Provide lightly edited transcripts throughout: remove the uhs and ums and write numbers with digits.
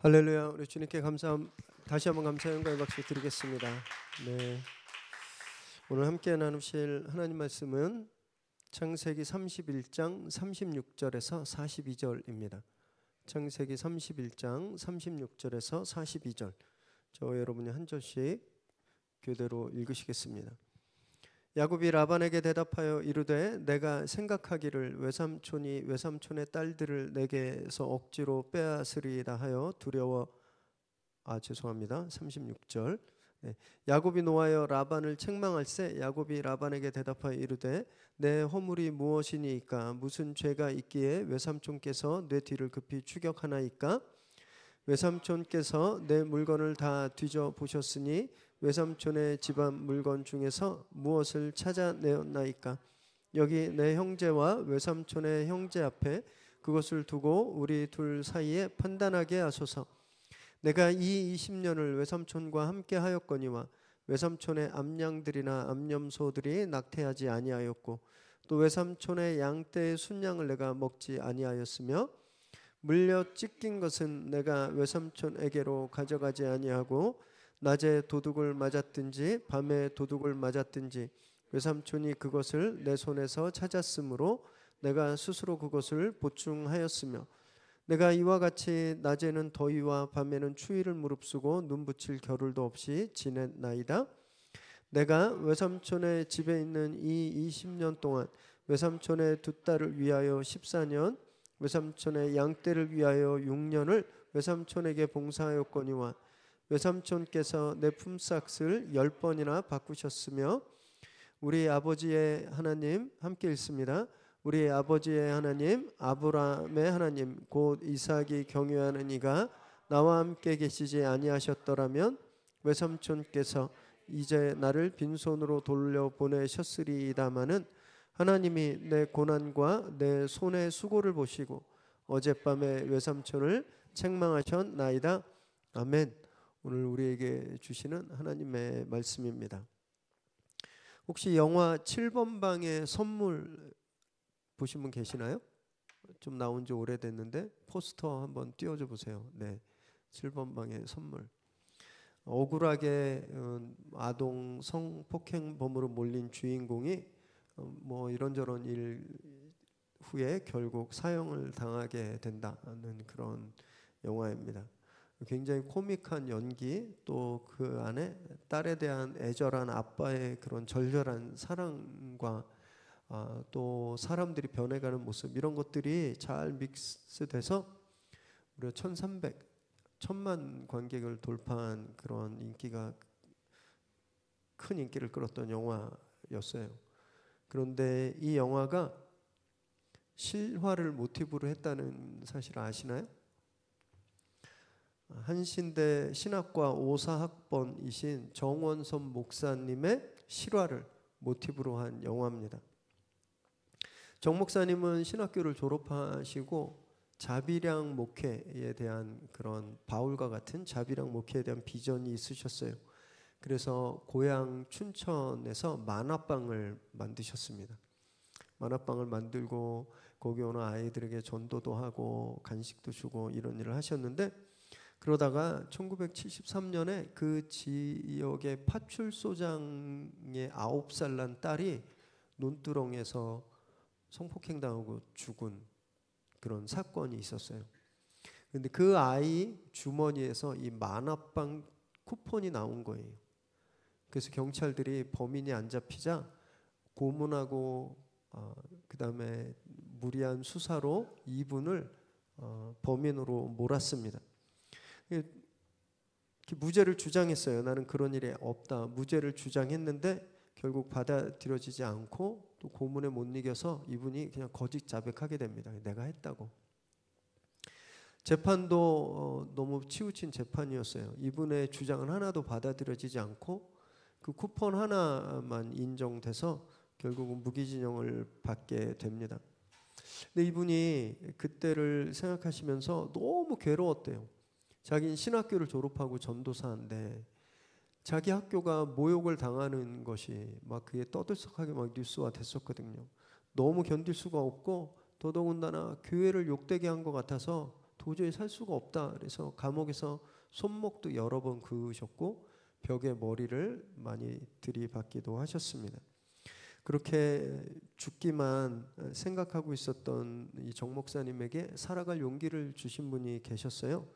할렐루야. 우리 주님께 다시 한번 감사의 영광의 박수 드리겠습니다. 네, 오늘 함께 나누실 하나님 말씀은 창세기 31장 36절에서 42절입니다. 창세기 31장 36절에서 42절. 저와 여러분이 한 절씩 교대로 읽으시겠습니다. 야곱이 라반에게 대답하여 이르되 내가 생각하기를 외삼촌이 외삼촌의 딸들을 내게서 억지로 빼앗으리이다 하여 두려워. 죄송합니다. 36절. 야곱이 노하여 라반을 책망할세 야곱이 라반에게 대답하여 이르되 내 허물이 무엇이니이까 무슨 죄가 있기에 외삼촌께서 내 뒤를 급히 추격하나이까 외삼촌께서 내 물건을 다 뒤져 보셨으니 외삼촌의 집안 물건 중에서 무엇을 찾아내었나이까 여기 내 형제와 외삼촌의 형제 앞에 그것을 두고 우리 둘 사이에 판단하게 하소서. 내가 이 20년을 외삼촌과 함께 하였거니와 외삼촌의 암양들이나 암염소들이 낙태하지 아니하였고 또 외삼촌의 양떼의 순양을 내가 먹지 아니하였으며 물려 찢긴 것은 내가 외삼촌에게로 가져가지 아니하고 낮에 도둑을 맞았든지 밤에 도둑을 맞았든지 외삼촌이 그것을 내 손에서 찾았으므로 내가 스스로 그것을 보충하였으며 내가 이와 같이 낮에는 더위와 밤에는 추위를 무릅쓰고 눈 붙일 겨를도 없이 지냈나이다. 내가 외삼촌의 집에 있는 이 20년 동안 외삼촌의 두 딸을 위하여 14년 외삼촌의 양떼를 위하여 6년을 외삼촌에게 봉사하였거니와 외삼촌께서 내 품삯을 10번이나 바꾸셨으며 우리 아버지의 하나님 함께 읽습니다. 우리 아버지의 하나님 아브라함의 하나님 곧 이삭이 경유하는 이가 나와 함께 계시지 아니하셨더라면 외삼촌께서 이제 나를 빈손으로 돌려보내셨으리이다마는 하나님이 내 고난과 내 손의 수고를 보시고 어젯밤에 외삼촌을 책망하셨나이다. 아멘. 오늘 우리에게 주시는 하나님의 말씀입니다. 혹시 영화 7번 방의 선물 보신 분 계시나요? 좀 나온 지 오래됐는데 포스터 한번 띄워줘 보세요. 네, 7번 방의 선물. 억울하게 아동 성폭행범으로 몰린 주인공이 뭐 이런저런 일 후에 결국 사형을 당하게 된다는 그런 영화입니다. 굉장히 코믹한 연기, 또 그 안에 딸에 대한 애절한 아빠의 그런 절절한 사랑과 또 사람들이 변해가는 모습, 이런 것들이 잘 믹스돼서 무려 1,300만 관객을 돌파한 그런 인기가 큰 인기를 끌었던 영화였어요. 그런데 이 영화가 실화를 모티브로 했다는 사실 아시나요? 한신대 신학과 5사학번이신 정원섭 목사님의 실화를 모티브로 한 영화입니다. 정 목사님은 신학교를 졸업하시고 자비량 목회에 대한 그런 바울과 같은 자비량 목회에 대한 비전이 있으셨어요. 그래서 고향 춘천에서 만화방을 만드셨습니다. 만화방을 만들고 거기 오는 아이들에게 전도도 하고 간식도 주고 이런 일을 하셨는데, 그러다가 1973년에 그 지역의 파출소장의 9살 난 딸이 논두렁에서 성폭행당하고 죽은 그런 사건이 있었어요. 그런데 그 아이 주머니에서 이 만화방 쿠폰이 나온 거예요. 그래서 경찰들이 범인이 안 잡히자 고문하고 그 다음에 무리한 수사로 이분을 범인으로 몰았습니다. 무죄를 주장했어요. 나는 그런 일이 없다. 무죄를 주장했는데 결국 받아들여지지 않고 또 고문에 못 이겨서 이분이 그냥 거짓 자백하게 됩니다. 내가 했다고. 재판도 너무 치우친 재판이었어요. 이분의 주장은 하나도 받아들여지지 않고 그 쿠폰 하나만 인정돼서 결국은 무기징역을 받게 됩니다. 근데 이분이 그때를 생각하시면서 너무 괴로웠대요. 자기는 신학교를 졸업하고 전도사인데 자기 학교가 모욕을 당하는 것이 막 그게 떠들썩하게 막 뉴스화 됐었거든요. 너무 견딜 수가 없고 더더군다나 교회를 욕되게 한 것 같아서 도저히 살 수가 없다. 그래서 감옥에서 손목도 여러 번 그으셨고 벽에 머리를 많이 들이받기도 하셨습니다. 그렇게 죽기만 생각하고 있었던 이 정 목사님에게 살아갈 용기를 주신 분이 계셨어요.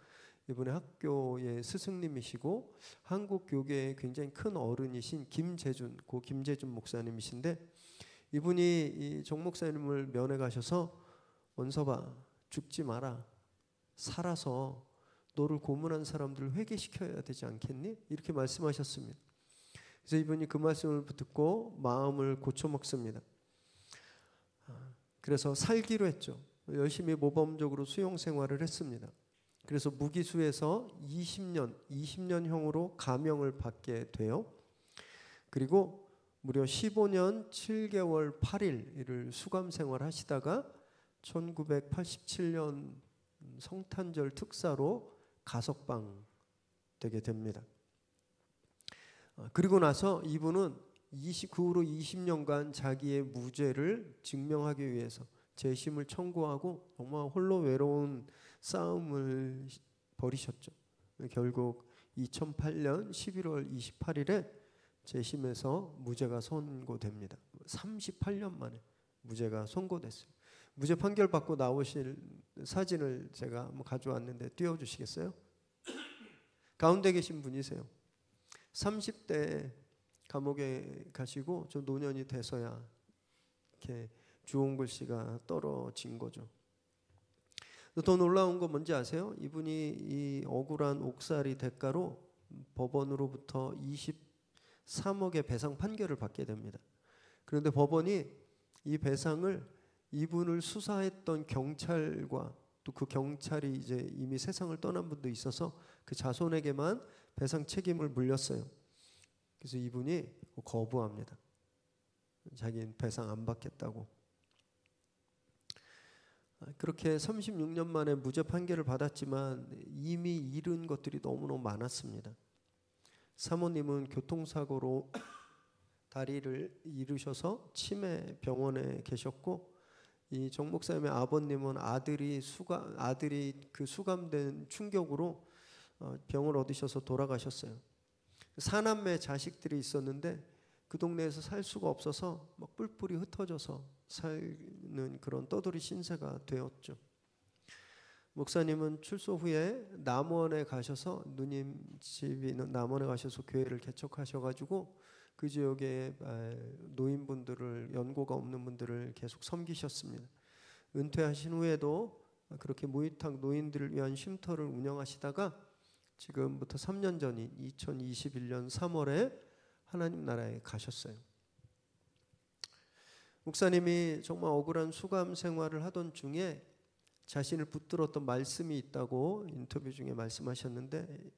이분의 학교의 스승님이시고 한국 교계의 굉장히 큰 어른이신 고 김재준 목사님이신데, 이분이 이 정 목사님을 면회 가셔서 원서봐, 죽지 마라. 살아서 너를 고문한 사람들을 회개시켜야 되지 않겠니? 이렇게 말씀하셨습니다. 그래서 이분이 그 말씀을 듣고 마음을 고쳐 먹습니다. 그래서 살기로 했죠. 열심히 모범적으로 수용 생활을 했습니다. 그래서 무기수에서 20년형으로 감형을 받게 돼요. 그리고 무려 15년 7개월 8일을 수감 생활하시다가 1987년 성탄절 특사로 가석방 되게 됩니다. 그리고 나서 이분은 그 후로 20년간 자기의 무죄를 증명하기 위해서 재심을 청구하고 정말 홀로 외로운 싸움을 벌이셨죠. 결국 2008년 11월 28일에 재심에서 무죄가 선고됩니다. 38년 만에 무죄가 선고됐어요. 무죄 판결 받고 나오실 사진을 제가 한번 가져왔는데 띄워주시겠어요? 가운데 계신 분이세요. 30대 감옥에 가시고 저 노년이 돼서야 이렇게 주홍 글씨가 떨어진 거죠. 더 놀라운 건 뭔지 아세요? 이분이 이 억울한 옥살이 대가로 법원으로부터 23억의 배상 판결을 받게 됩니다. 그런데 법원이 이 배상을 이분을 수사했던 경찰과 또 그 경찰이 이제 이미 세상을 떠난 분도 있어서 그 자손에게만 배상 책임을 물렸어요. 그래서 이분이 거부합니다. 자기는 배상 안 받겠다고. 그렇게 36년 만에 무죄 판결을 받았지만 이미 잃은 것들이 너무너무 많았습니다. 사모님은 교통사고로 다리를 잃으셔서 치매 병원에 계셨고, 이 정 목사님의 아버님은 아들이 그 수감된 충격으로 병을 얻으셔서 돌아가셨어요. 사남매 자식들이 있었는데 그 동네에서 살 수가 없어서 막 뿔뿔이 흩어져서 사는 그런 떠돌이 신세가 되었죠. 목사님은 출소 후에 남원에 가셔서, 누님 집이 있는 남원에 가셔서 교회를 개척하셔가지고 그 지역의 노인분들을, 연고가 없는 분들을 계속 섬기셨습니다. 은퇴하신 후에도 그렇게 무위탁 노인들을 위한 쉼터를 운영하시다가 지금부터 3년 전인 2021년 3월에 하나님 나라에 가셨어요. 목사님이 정말 억울한 수감 생활을 하던 중에 자신을 붙들었던 말씀이 있다고 인터뷰 중에 말씀하셨는데,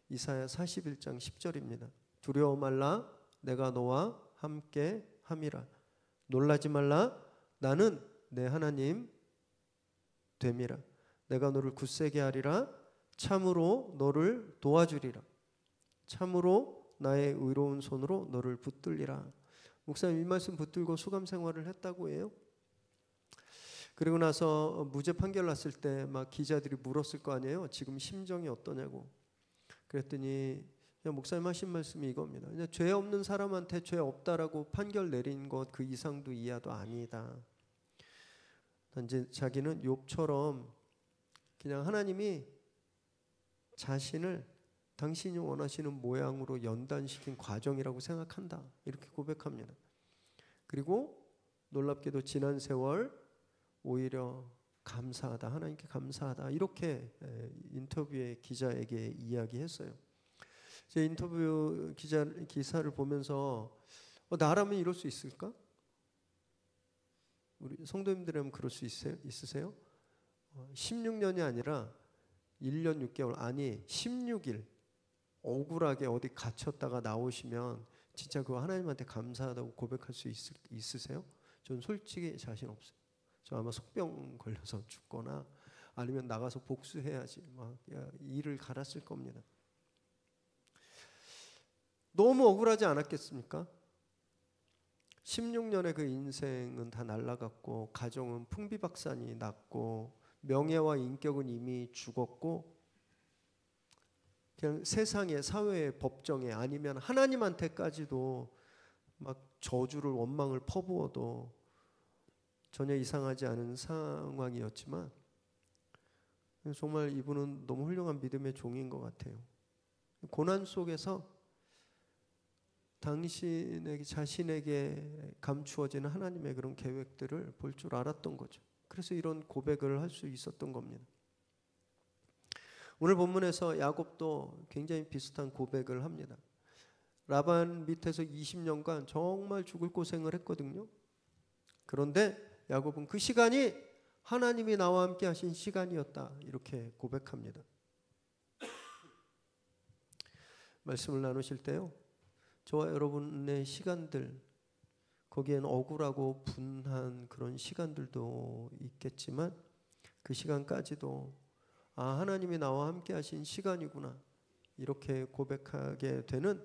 이사야 41장 10절입니다. 두려워 말라, 내가 너와 함께 함이라. 놀라지 말라, 나는 내 하나님 됨이라. 내가 너를 굳세게 하리라. 참으로 너를 도와주리라. 참으로 나의 의로운 손으로 너를 붙들리라. 목사님 이 말씀 붙들고 수감 생활을 했다고 해요. 그리고 나서 무죄 판결 났을 때 막 기자들이 물었을 거 아니에요. 지금 심정이 어떠냐고. 그랬더니 그냥 목사님 하신 말씀이 이겁니다. 그냥 죄 없는 사람한테 죄 없다라고 판결 내린 것 그 이상도 이하도 아니다. 이제 자기는 욥처럼 그냥 하나님이 자신을 당신이 원하시는 모양으로 연단시킨 과정이라고 생각한다. 이렇게 고백합니다. 그리고 놀랍게도 지난 세월 오히려 감사하다, 하나님께 감사하다, 이렇게 인터뷰의 기자에게 이야기했어요. 제 인터뷰 기사를 보면서 나라면 이럴 수 있을까? 우리 성도님들은 그럴 수 있으세요? 16년이 아니라 1년 6개월, 아니 16일 억울하게 어디 갇혔다가 나오시면 진짜 그거 하나님한테 감사하다고 고백할 수 있으세요? 저는 솔직히 자신 없어요. 저 아마 속병 걸려서 죽거나 아니면 나가서 복수해야지 막 일을 갈았을 겁니다. 너무 억울하지 않았겠습니까? 16년의 그 인생은 다 날아갔고, 가정은 풍비박산이 났고, 명예와 인격은 이미 죽었고 그냥 세상의 사회의 법정에 아니면 하나님한테까지도 막 저주를 원망을 퍼부어도 전혀 이상하지 않은 상황이었지만 정말 이분은 너무 훌륭한 믿음의 종인 것 같아요. 고난 속에서 당신에게 자신에게 감추어지는 하나님의 그런 계획들을 볼 줄 알았던 거죠. 그래서 이런 고백을 할 수 있었던 겁니다. 오늘 본문에서 야곱도 굉장히 비슷한 고백을 합니다. 라반 밑에서 20년간 정말 죽을 고생을 했거든요. 그런데 야곱은 그 시간이 하나님이 나와 함께 하신 시간이었다 이렇게 고백합니다. 말씀을 나누실 때요, 저와 여러분의 시간들, 거기엔 억울하고 분한 그런 시간들도 있겠지만 그 시간까지도 하나님이 나와 함께 하신 시간이구나 이렇게 고백하게 되는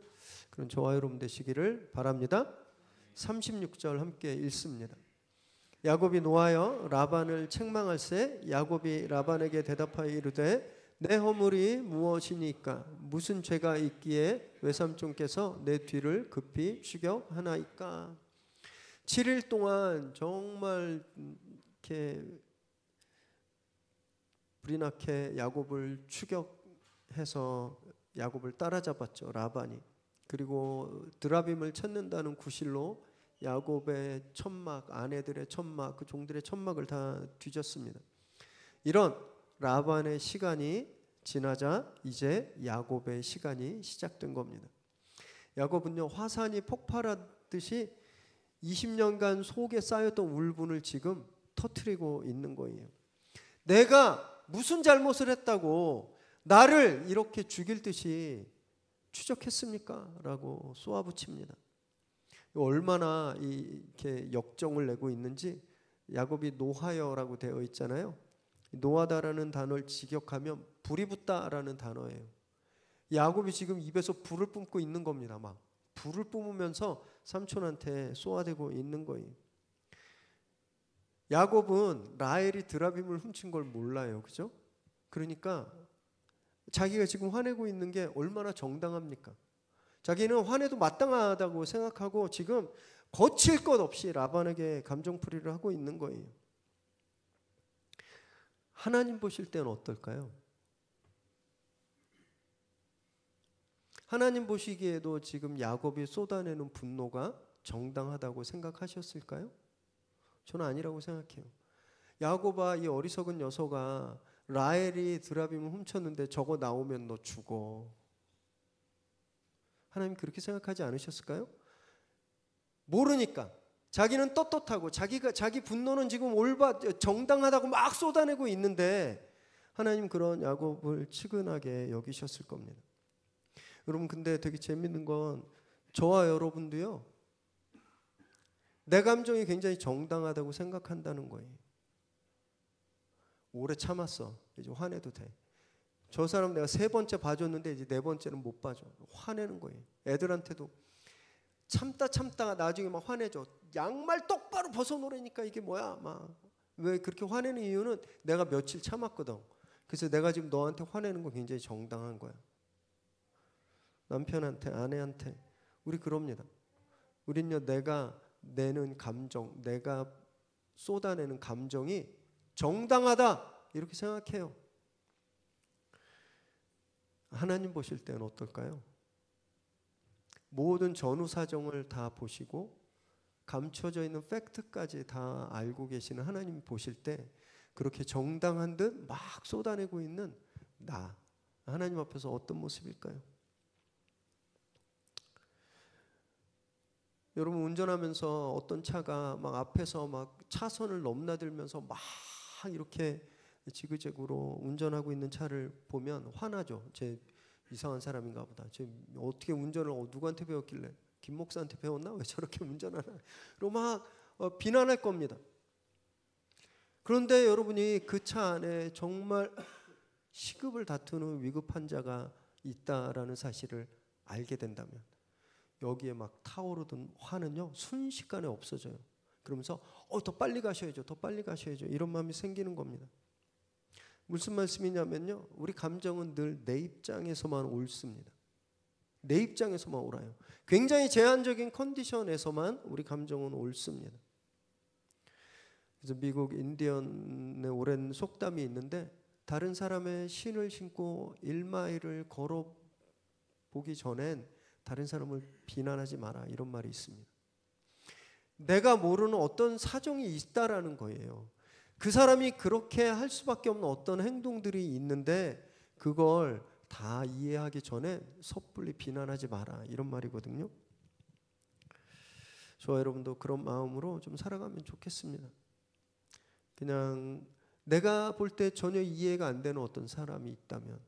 그런 저와 여러분 되시기를 바랍니다. 36절 함께 읽습니다. 야곱이 노하여 라반을 책망할세 야곱이 라반에게 대답하여 이르되 내 허물이 무엇이니까 무슨 죄가 있기에 외삼촌께서 내 뒤를 급히 추격하나이까. 7일 동안 정말 이렇게 불이 나게 야곱을 추격해서 야곱을 따라잡았죠, 라반이. 그리고 드라빔을 찾는다는 구실로 야곱의 천막, 아내들의 천막, 그 종들의 천막을 다 뒤졌습니다. 이런 라반의 시간이 지나자 이제 야곱의 시간이 시작된 겁니다. 야곱은요, 화산이 폭발하듯이 20년간 속에 쌓였던 울분을 지금 터뜨리고 있는 거예요. 내가 무슨 잘못을 했다고 나를 이렇게 죽일 듯이 추적했습니까? 라고 쏘아붙입니다. 얼마나 이렇게 역정을 내고 있는지 야곱이 노하여라고 되어 있잖아요. 노하다라는 단어를 직역하면 불이 붙다라는 단어예요. 야곱이 지금 입에서 불을 뿜고 있는 겁니다. 막 불을 뿜으면서 삼촌한테 쏘아대고 있는 거예요. 야곱은 라헬이 드라빔을 훔친 걸 몰라요. 그죠? 그러니까 자기가 지금 화내고 있는 게 얼마나 정당합니까? 자기는 화내도 마땅하다고 생각하고 지금 거칠 것 없이 라반에게 감정풀이를 하고 있는 거예요. 하나님 보실 때는 어떨까요? 하나님 보시기에도 지금 야곱이 쏟아내는 분노가 정당하다고 생각하셨을까요? 저는 아니라고 생각해요. 야곱아, 이 어리석은 녀석아, 라헬이 드라빔을 훔쳤는데 저거 나오면 너 죽어. 하나님 그렇게 생각하지 않으셨을까요? 모르니까. 자기는 떳떳하고 자기 분노는 지금 정당하다고 막 쏟아내고 있는데 하나님 그런 야곱을 측은하게 여기셨을 겁니다. 여러분, 근데 되게 재밌는 건 저와 여러분도요, 내 감정이 굉장히 정당하다고 생각한다는 거예요. 오래 참았어. 이제 화내도 돼. 저 사람 내가 3번째 봐줬는데 이제 4번째는 못 봐줘. 화내는 거예요. 애들한테도 참다가 나중에 막 화내죠. 양말 똑바로 벗어놓으니까 이게 뭐야. 막 왜 그렇게 화내는 이유는 내가 며칠 참았거든. 그래서 내가 지금 너한테 화내는 거 굉장히 정당한 거야. 남편한테, 아내한테 우리 그럽니다. 우린요, 내가 내는 감정, 내가 쏟아내는 감정이 정당하다 이렇게 생각해요. 하나님 보실 때는 어떨까요? 모든 전후 사정을 다 보시고 감춰져 있는 팩트까지 다 알고 계시는 하나님 보실 때 그렇게 정당한 듯 막 쏟아내고 있는 나, 하나님 앞에서 어떤 모습일까요? 여러분, 운전하면서 어떤 차가 막 앞에서 막 차선을 넘나들면서 막 이렇게 지그재그로 운전하고 있는 차를 보면 화나죠. 제 이상한 사람인가 보다. 제 어떻게 운전을 누구한테 배웠길래? 김 목사한테 배웠나? 왜 저렇게 운전하나? 그리고 막 비난할 겁니다. 그런데 여러분이 그 차 안에 정말 시급을 다투는 위급한 자가 있다라는 사실을 알게 된다면 여기에 막 타오르던 화는요, 순식간에 없어져요. 그러면서 더 빨리 가셔야죠. 더 빨리 가셔야죠. 이런 마음이 생기는 겁니다. 무슨 말씀이냐면요, 우리 감정은 늘 내 입장에서만 옳습니다. 내 입장에서만 옳아요. 굉장히 제한적인 컨디션에서만 우리 감정은 옳습니다. 그래서 미국 인디언의 오랜 속담이 있는데, 다른 사람의 신을 신고 1마일을 걸어보기 전엔 다른 사람을 비난하지 마라, 이런 말이 있습니다. 내가 모르는 어떤 사정이 있다라는 거예요. 그 사람이 그렇게 할 수밖에 없는 어떤 행동들이 있는데 그걸 다 이해하기 전에 섣불리 비난하지 마라, 이런 말이거든요. 저와 여러분도 그런 마음으로 좀 살아가면 좋겠습니다. 그냥 내가 볼 때 전혀 이해가 안 되는 어떤 사람이 있다면,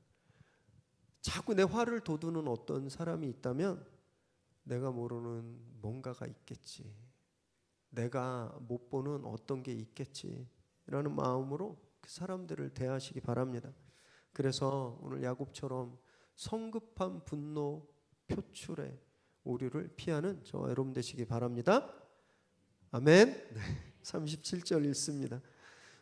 자꾸 내 화를 돋우는 어떤 사람이 있다면 내가 모르는 뭔가가 있겠지, 내가 못 보는 어떤 게 있겠지 라는 마음으로 그 사람들을 대하시기 바랍니다. 그래서 오늘 야곱처럼 성급한 분노 표출의 오류를 피하는 저와 여러분 되시기 바랍니다. 아멘. 37절 읽습니다.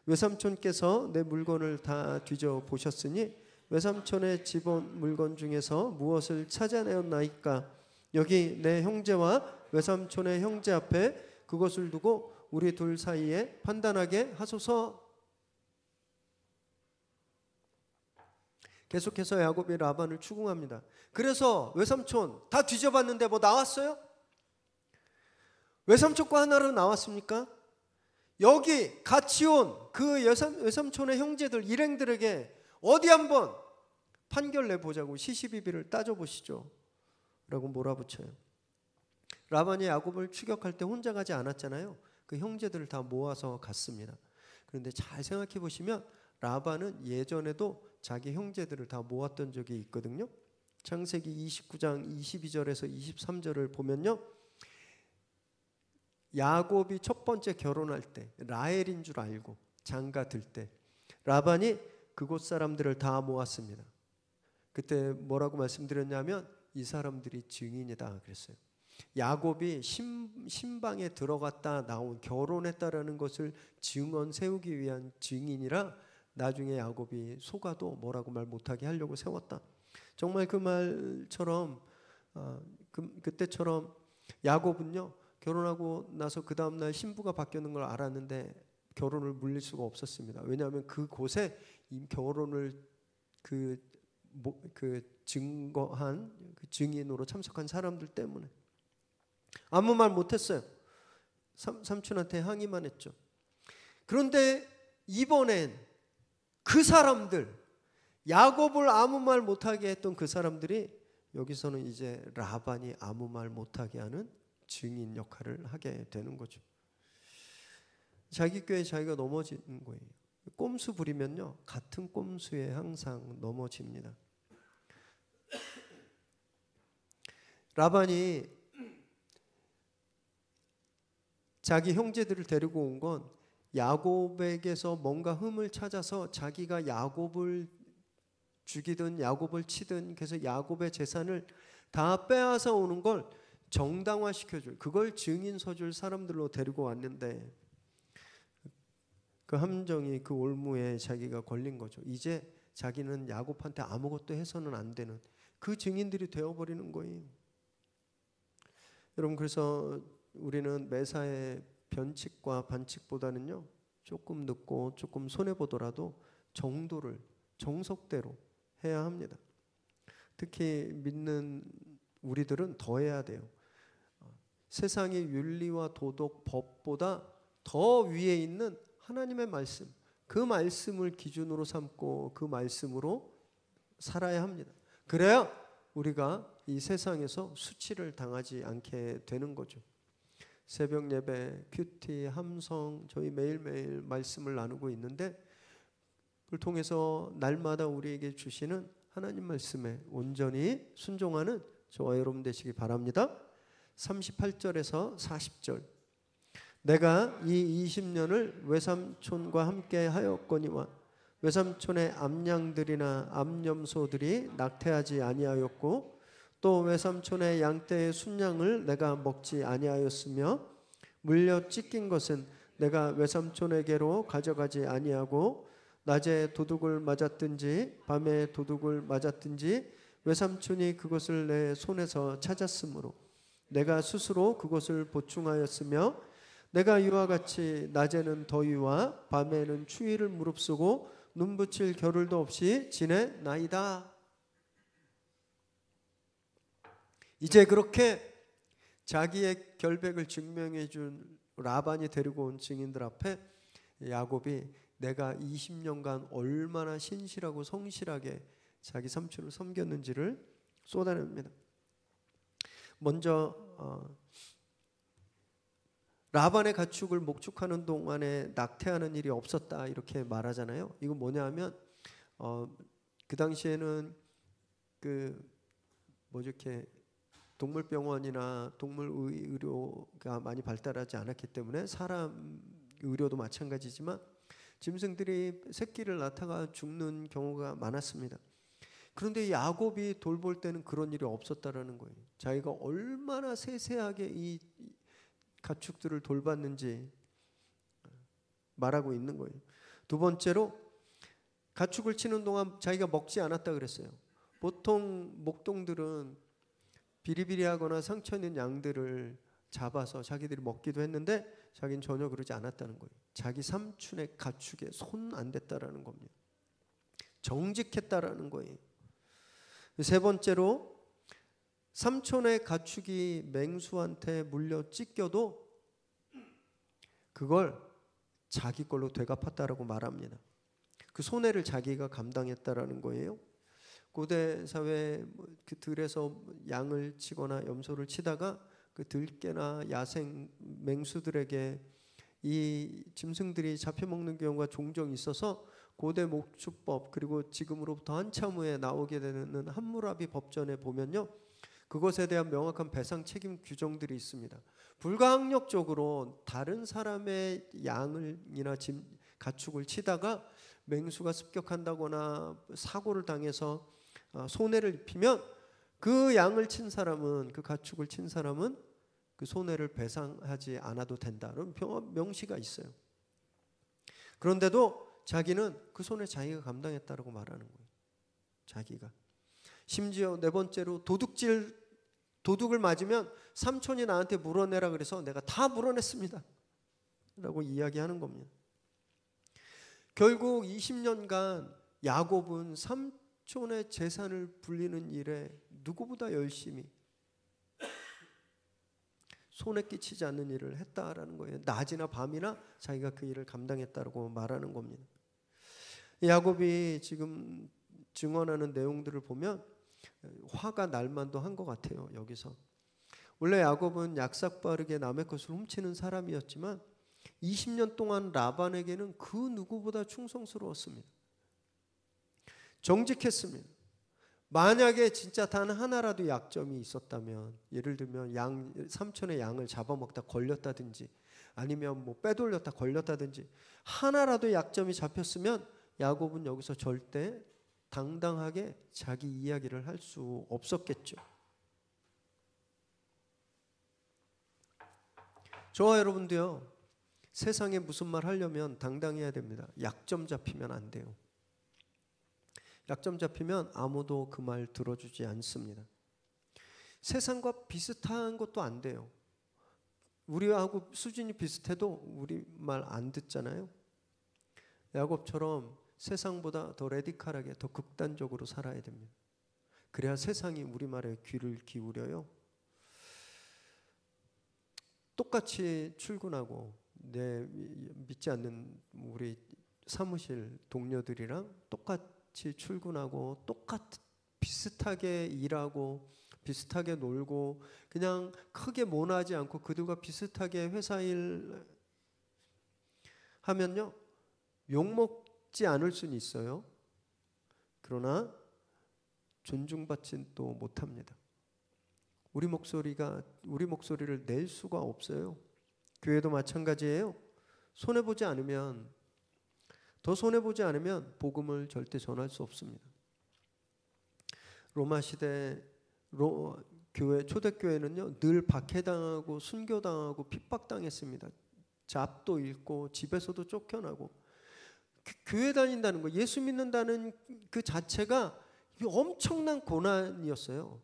외삼촌께서 내 물건을 다 뒤져보셨으니 외삼촌의 집온 물건 중에서 무엇을 찾아내었나이까? 여기 내 형제와 외삼촌의 형제 앞에 그것을 두고 우리 둘 사이에 판단하게 하소서. 계속해서 야곱이 라반을 추궁합니다. 그래서 외삼촌 다 뒤져봤는데 뭐 나왔어요? 외삼촌과 하나로 나왔습니까? 여기 같이 온 그 외삼촌의 형제들 일행들에게 어디 한번 판결 내보자고, 시시비비를 따져보시죠 라고 몰아붙여요. 라반이 야곱을 추격할 때 혼자 가지 않았잖아요. 그 형제들을 다 모아서 갔습니다. 그런데 잘 생각해 보시면 라반은 예전에도 자기 형제들을 다 모았던 적이 있거든요. 창세기 29장 22절에서 23절을 보면요, 야곱이 첫 번째 결혼할 때 라헬인 줄 알고 장가 들 때 라반이 그곳 사람들을 다 모았습니다. 그때 뭐라고 말씀드렸냐면 이 사람들이 증인이다 그랬어요. 야곱이 신방에 들어갔다 나온, 결혼했다라는 것을 증언 세우기 위한 증인이라 나중에 야곱이 속아도 뭐라고 말 못하게 하려고 세웠다. 정말 그 말처럼 그때처럼 야곱은요, 결혼하고 나서 그 다음날 신부가 바뀌는 걸 알았는데 결혼을 물릴 수가 없었습니다. 왜냐하면 그곳에 이 결혼을 그 증거한 그 증인으로 참석한 사람들 때문에 아무 말 못했어요. 삼촌한테 항의만 했죠. 그런데 이번엔 그 사람들, 야곱을 아무 말 못하게 했던 그 사람들이 여기서는 이제 라반이 아무 말 못하게 하는 증인 역할을 하게 되는 거죠. 자기 꾀에 자기가 넘어지는 거예요. 꼼수 부리면요, 같은 꼼수에 항상 넘어집니다. 라반이 자기 형제들을 데리고 온 건 야곱에게서 뭔가 흠을 찾아서 자기가 야곱을 죽이든 야곱을 치든 그래서 야곱의 재산을 다 빼앗아 오는 걸 정당화시켜줄, 그걸 증인 서줄 사람들로 데리고 왔는데 그 함정이, 그 올무에 자기가 걸린 거죠. 이제 자기는 야곱한테 아무것도 해서는 안 되는 그 증인들이 되어버리는 거예요. 여러분, 그래서 우리는 매사에 변칙과 반칙보다는요, 조금 늦고 조금 손해보더라도 정도를 정석대로 해야 합니다. 특히 믿는 우리들은 더 해야 돼요. 세상의 윤리와 도덕, 법보다 더 위에 있는 하나님의 말씀, 그 말씀을 기준으로 삼고 그 말씀으로 살아야 합니다. 그래야 우리가 이 세상에서 수치를 당하지 않게 되는 거죠. 새벽 예배, 큐티, 함성, 저희 매일매일 말씀을 나누고 있는데 그걸 통해서 날마다 우리에게 주시는 하나님 말씀에 온전히 순종하는 저와 여러분 되시기 바랍니다. 38절에서 40절. 내가 이 20년을 외삼촌과 함께 하였거니와 외삼촌의 암양들이나 암염소들이 낙태하지 아니하였고 또 외삼촌의 양떼의 순양을 내가 먹지 아니하였으며 물려 찢긴 것은 내가 외삼촌에게로 가져가지 아니하고 낮에 도둑을 맞았든지 밤에 도둑을 맞았든지 외삼촌이 그것을 내 손에서 찾았으므로 내가 스스로 그것을 보충하였으며 내가 이와 같이 낮에는 더위와 밤에는 추위를 무릅쓰고 눈 붙일 겨를도 없이 지내나이다. 이제 그렇게 자기의 결백을 증명해 준 라반이 데리고 온 증인들 앞에 야곱이 내가 20년간 얼마나 신실하고 성실하게 자기 삼촌을 섬겼는지를 쏟아냅니다. 먼저 라반의 가축을 목축하는 동안에 낙태하는 일이 없었다 이렇게 말하잖아요. 이건 뭐냐 하면 그 당시에는 이렇게 동물병원이나 동물의료가 많이 발달하지 않았기 때문에 사람 의료도 마찬가지지만 짐승들이 새끼를 낳다가 죽는 경우가 많았습니다. 그런데 야곱이 돌볼 때는 그런 일이 없었다라는 거예요. 자기가 얼마나 세세하게 이 가축들을 돌봤는지 말하고 있는 거예요. 두 번째로 가축을 치는 동안 자기가 먹지 않았다 그랬어요. 보통 목동들은 비리비리하거나 상처 있는 양들을 잡아서 자기들이 먹기도 했는데 자기는 전혀 그러지 않았다는 거예요. 자기 삼촌의 가축에 손 안 댔다라는 겁니다. 정직했다라는 거예요. 세 번째로 삼촌의 가축이 맹수한테 물려 찢겨도 그걸 자기 걸로 되갚았다라고 말합니다. 그 손해를 자기가 감당했다라는 거예요. 고대 사회 그 들에서 양을 치거나 염소를 치다가 그 들깨나 야생 맹수들에게 이 짐승들이 잡혀먹는 경우가 종종 있어서 고대 목축법 그리고 지금으로부터 한참 후에 나오게 되는 함무라비 법전에 보면요, 그것에 대한 명확한 배상 책임 규정들이 있습니다. 불가항력적으로 다른 사람의 양을이나 가축을 치다가 맹수가 습격한다거나 사고를 당해서 손해를 입히면 그 양을 친 사람은, 그 가축을 친 사람은 그 손해를 배상하지 않아도 된다는 명시가 있어요. 그런데도 자기는 그 손해 자기가 감당했다라고 말하는 거예요. 자기가. 심지어 네 번째로 도둑을 맞으면 삼촌이 나한테 물어내라 그래서 내가 다 물어냈습니다 라고 이야기하는 겁니다. 결국 20년간 야곱은 삼촌의 재산을 불리는 일에 누구보다 열심히 손에 끼치지 않는 일을 했다라는 거예요. 낮이나 밤이나 자기가 그 일을 감당했다라고 말하는 겁니다. 야곱이 지금 증언하는 내용들을 보면 화가 날 만도 한 것 같아요. 여기서 원래 야곱은 약삭빠르게 남의 것을 훔치는 사람이었지만 20년 동안 라반에게는 그 누구보다 충성스러웠습니다. 정직했습니다. 만약에 진짜 단 하나라도 약점이 있었다면, 예를 들면 삼촌의 양을 잡아먹다 걸렸다든지 아니면 뭐 빼돌렸다 걸렸다든지 하나라도 약점이 잡혔으면 야곱은 여기서 절대 당당하게 자기 이야기를 할 수 없었겠죠. 저와 여러분도요, 세상에 무슨 말 하려면 당당해야 됩니다. 약점 잡히면 안 돼요. 약점 잡히면 아무도 그 말 들어주지 않습니다. 세상과 비슷한 것도 안 돼요. 우리하고 수준이 비슷해도 우리 말 안 듣잖아요. 야곱처럼 세상보다 더 레디컬하게, 더 극단적으로 살아야 됩니다. 그래야 세상이 우리 말에 귀를 기울여요. 똑같이 출근하고 내 믿지 않는 우리 사무실 동료들이랑 똑같이 출근하고 비슷하게 일하고 비슷하게 놀고 그냥 크게 모나지 않고 그들과 비슷하게 회사 일 하면요, 욕먹지 않을 수는 있어요. 그러나 존중받지는 또 못합니다. 우리 목소리를 낼 수가 없어요. 교회도 마찬가지예요. 손해보지 않으면 복음을 절대 전할 수 없습니다. 로마 시대 초대교회는요, 늘 박해당하고 순교당하고 핍박당했습니다. 잡도 잃고 집에서도 쫓겨나고 교회 다닌다는 거, 예수 믿는다는 그 자체가 엄청난 고난이었어요.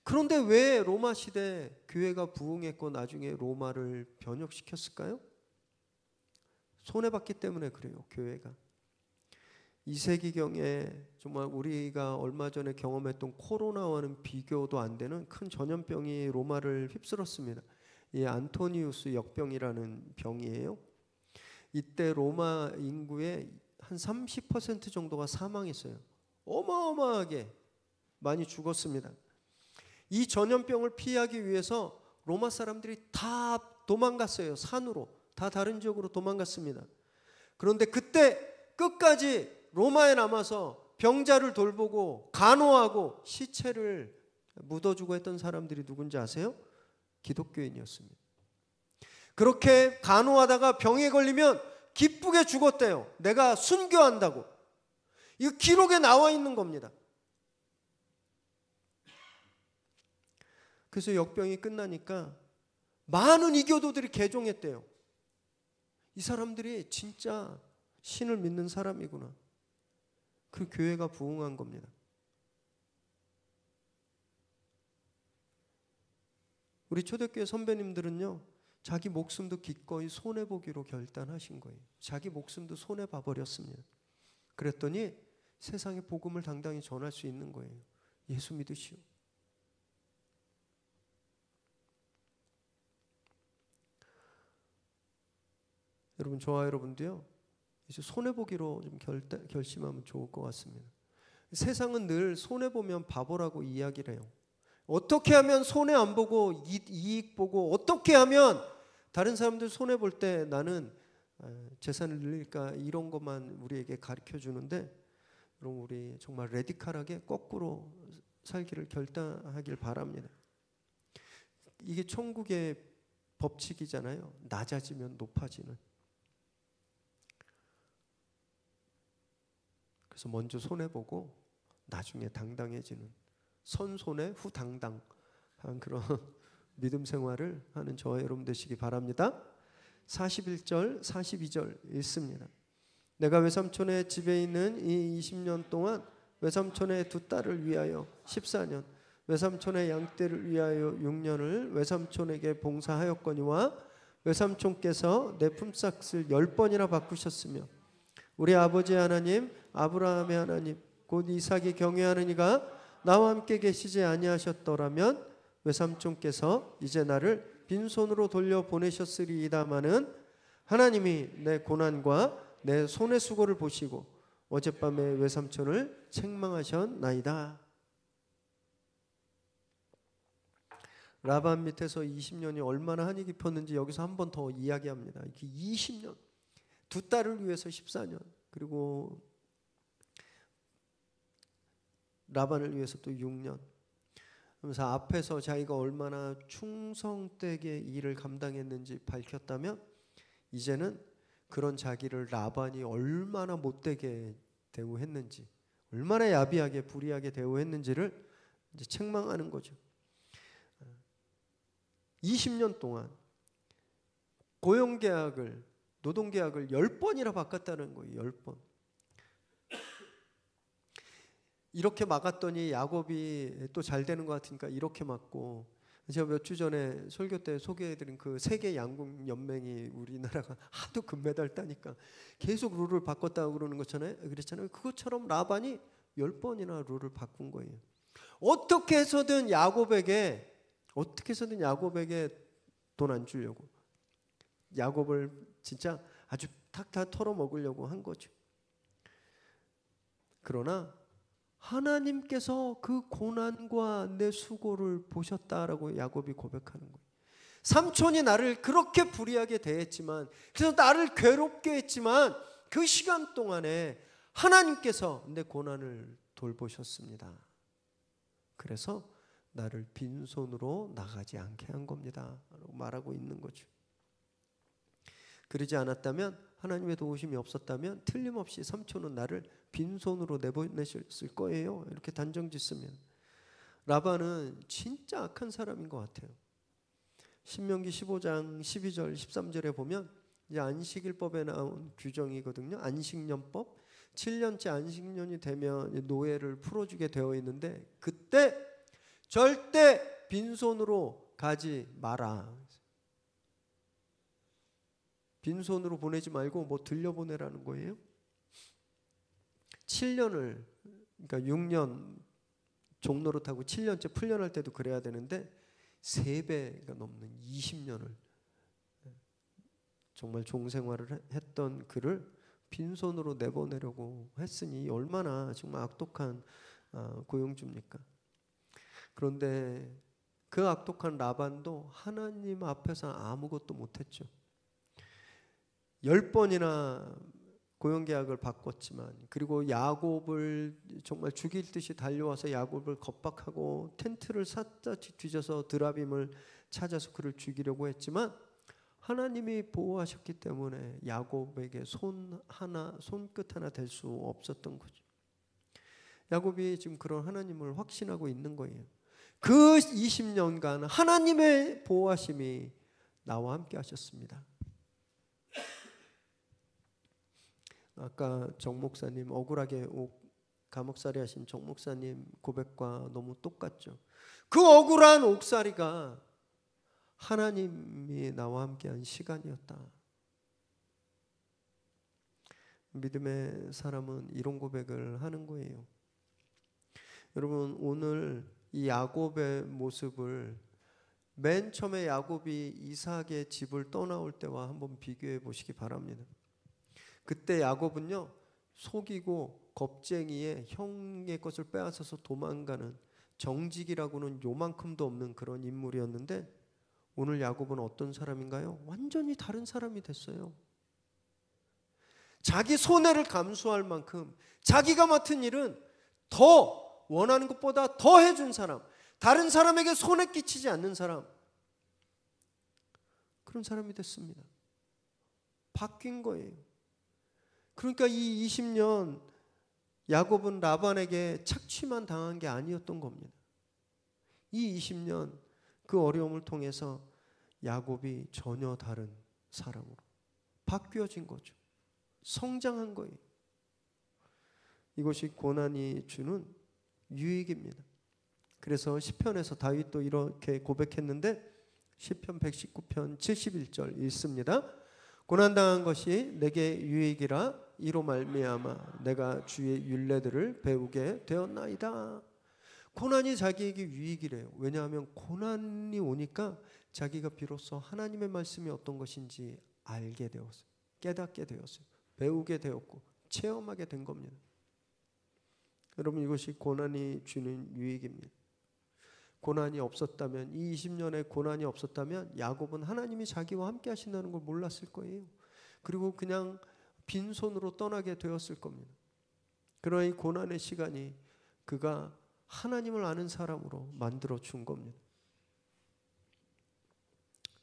그런데 왜 로마 시대 교회가 부흥했고 나중에 로마를 변혁시켰을까요? 손해봤기 때문에 그래요. 교회가 2세기경에 정말 우리가 얼마 전에 경험했던 코로나와는 비교도 안 되는 큰 전염병이 로마를 휩쓸었습니다. 이 안토니우스 역병이라는 병이에요. 이때 로마 인구의 한 30% 정도가 사망했어요. 어마어마하게 많이 죽었습니다. 이 전염병을 피하기 위해서 로마 사람들이 다 도망갔어요. 산으로, 다 다른 지역으로 도망갔습니다. 그런데 그때 끝까지 로마에 남아서 병자를 돌보고 간호하고 시체를 묻어주고 했던 사람들이 누군지 아세요? 기독교인이었습니다. 그렇게 간호하다가 병에 걸리면 기쁘게 죽었대요. 내가 순교한다고. 이거 기록에 나와 있는 겁니다. 그래서 역병이 끝나니까 많은 이교도들이 개종했대요. 이 사람들이 진짜 신을 믿는 사람이구나. 그 교회가 부흥한 겁니다. 우리 초대교회 선배님들은요, 자기 목숨도 기꺼이 손해보기로 결단하신 거예요. 자기 목숨도 손해봐버렸습니다. 그랬더니 세상에 복음을 당당히 전할 수 있는 거예요. 예수 믿으시오. 여러분, 저와 여러분도요, 이제 손해보기로 좀 결심하면 좋을 것 같습니다. 세상은 늘 손해보면 바보라고 이야기를 해요. 어떻게 하면 손해 안 보고 이익 보고, 어떻게 하면 다른 사람들 손해볼 때 나는 재산을 늘릴까, 이런 것만 우리에게 가르쳐 주는데, 여러분, 우리 정말 레디컬하게 거꾸로 살기를 결단하길 바랍니다. 이게 천국의 법칙이잖아요. 낮아지면 높아지는. 그래서 먼저 손해보고 나중에 당당해지는, 선손해 후당당한 그런 믿음 생활을 하는 저와 여러분 되시기 바랍니다. 41절 42절 읽습니다. 내가 외삼촌의 집에 있는 이 20년 동안 외삼촌의 두 딸을 위하여 14년, 외삼촌의 양떼를 위하여 6년을 외삼촌에게 봉사하였거니와 외삼촌께서 내 품삯을 10번이나 바꾸셨으며 우리 아버지 하나님 아브라함의 하나님 곧 이삭이 경외하는 이가 나와 함께 계시지 아니하셨더라면 외삼촌께서 이제 나를 빈손으로 돌려보내셨으리이다마는 하나님이 내 고난과 내 손의 수고를 보시고 어젯밤에 외삼촌을 책망하셨나이다. 라반 밑에서 20년이 얼마나 한이 깊었는지 여기서 한 번 더 이야기합니다. 20년, 두 딸을 위해서 14년, 그리고 라반을 위해서 또 6년. 그래서 앞에서 자기가 얼마나 충성되게 일을 감당했는지 밝혔다면, 이제는 그런 자기를 라반이 얼마나 못되게 대우했는지, 얼마나 야비하게 불의하게 대우했는지를 이제 책망하는 거죠. 20년 동안 고용계약을, 노동계약을 10번이나 바꿨다는 거예요. 10번. 이렇게 막았더니 야곱이 또 잘 되는 것 같으니까 이렇게 막고, 제가 몇 주 전에 설교 때 소개해드린 그 세계 양궁 연맹이 우리나라가 하도 금메달 따니까 계속 룰을 바꿨다고 그러는 것잖아요. 그랬잖아요. 그것처럼 라반이 10번이나 룰을 바꾼 거예요. 어떻게 해서든 야곱에게 돈 안 주려고, 야곱을 진짜 아주 탁탁 털어먹으려고 한 거죠. 그러나 하나님께서 그 고난과 내 수고를 보셨다라고 야곱이 고백하는 거예요. 삼촌이 나를 그렇게 불의하게 대했지만, 그래서 나를 괴롭게 했지만, 그 시간 동안에 하나님께서 내 고난을 돌보셨습니다. 그래서 나를 빈손으로 나가지 않게 한 겁니다 라고 말하고 있는 거죠. 그러지 않았다면, 하나님의 도우심이 없었다면 틀림없이 삼촌은 나를 빈손으로 내보내셨을 거예요. 이렇게 단정 짓습니다. 라반은 진짜 악한 사람인 것 같아요. 신명기 15장 12절 13절에 보면 이제 안식일법에 나온 규정이거든요. 안식년법. 7년째 안식년이 되면 노예를 풀어주게 되어 있는데 그때 절대 빈손으로 가지 마라. 빈손으로 보내지 말고 뭐 들려보내라는 거예요. 7년을 그러니까 6년 종로로 타고 7년째 풀려날 때도 그래야 되는데 3배가 넘는 20년을 정말 종생활을 했던 그를 빈손으로 내보내려고 했으니 얼마나 정말 악독한 고용주입니까? 그런데 그 악독한 라반도 하나님 앞에서 아무것도 못했죠. 10번이나 고용계약을 바꿨지만, 그리고 야곱을 정말 죽일 듯이 달려와서 야곱을 겁박하고 텐트를 샀다 뒤져서 드라빔을 찾아서 그를 죽이려고 했지만 하나님이 보호하셨기 때문에 야곱에게 손끝 하나 댈 수 없었던 거죠. 야곱이 지금 그런 하나님을 확신하고 있는 거예요. 그 20년간 하나님의 보호하심이 나와 함께 하셨습니다. 아까 정 목사님 억울하게 감옥살이 하신 정 목사님 고백과 너무 똑같죠. 그 억울한 옥살이가 하나님이 나와 함께한 시간이었다. 믿음의 사람은 이런 고백을 하는 거예요. 여러분, 오늘 이 야곱의 모습을 맨 처음에 야곱이 이삭의 집을 떠나올 때와 한번 비교해 보시기 바랍니다. 그때 야곱은요, 속이고 겁쟁이에 형의 것을 빼앗아서 도망가는 정직이라고는 요만큼도 없는 그런 인물이었는데 오늘 야곱은 어떤 사람인가요? 완전히 다른 사람이 됐어요. 자기 손해를 감수할 만큼 자기가 맡은 일은 더 원하는 것보다 더 해준 사람, 다른 사람에게 손해 끼치지 않는 사람, 그런 사람이 됐습니다. 바뀐 거예요. 그러니까 이 20년 야곱은 라반에게 착취만 당한 게 아니었던 겁니다. 이 20년 그 어려움을 통해서 야곱이 전혀 다른 사람으로 바뀌어진 거죠. 성장한 거예요. 이것이 고난이 주는 유익입니다. 그래서 시편에서 다윗도 이렇게 고백했는데 시편 119편 71절 읽습니다. 고난당한 것이 내게 유익이라 이로 말미암아 내가 주의 율례들을 배우게 되었나이다. 고난이 자기에게 유익이래요. 왜냐하면 고난이 오니까 자기가 비로소 하나님의 말씀이 어떤 것인지 알게 되었어요. 깨닫게 되었어요. 배우게 되었고 체험하게 된 겁니다. 여러분, 이것이 고난이 주는 유익입니다. 고난이 없었다면, 이 20년의 고난이 없었다면 야곱은 하나님이 자기와 함께 하신다는 걸 몰랐을 거예요. 그리고 그냥 빈손으로 떠나게 되었을 겁니다. 그러나 이 고난의 시간이 그가 하나님을 아는 사람으로 만들어 준 겁니다.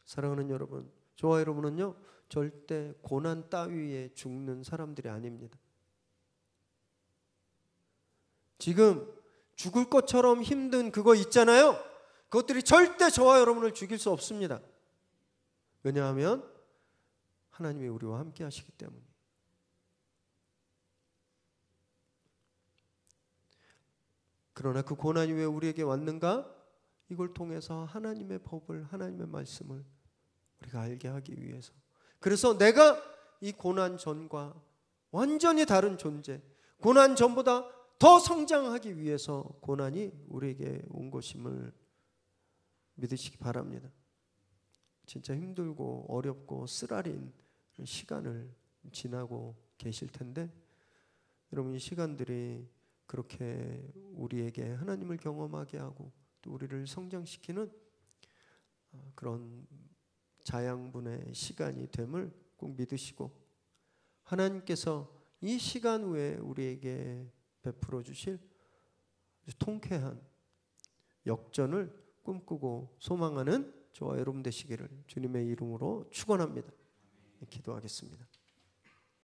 사랑하는 여러분, 저와 여러분은요 절대 고난 따위에 죽는 사람들이 아닙니다. 지금 죽을 것처럼 힘든 그거 있잖아요. 그것들이 절대 저와 여러분을 죽일 수 없습니다. 왜냐하면 하나님이 우리와 함께 하시기 때문에. 그러나 그 고난이 왜 우리에게 왔는가? 이걸 통해서 하나님의 법을, 하나님의 말씀을 우리가 알게 하기 위해서. 그래서 내가 이 고난 전과 완전히 다른 존재, 고난 전보다 더 성장하기 위해서 고난이 우리에게 온 것임을 믿으시기 바랍니다. 진짜 힘들고 어렵고 쓰라린 시간을 지나고 계실 텐데 여러분, 이 시간들이 그렇게 우리에게 하나님을 경험하게 하고 또 우리를 성장시키는 그런 자양분의 시간이 됨을 꼭 믿으시고, 하나님께서 이 시간 후에 우리에게 베풀어 주실 통쾌한 역전을 꿈꾸고 소망하는 저와 여러분 되시기를 주님의 이름으로 축원합니다. 기도하겠습니다.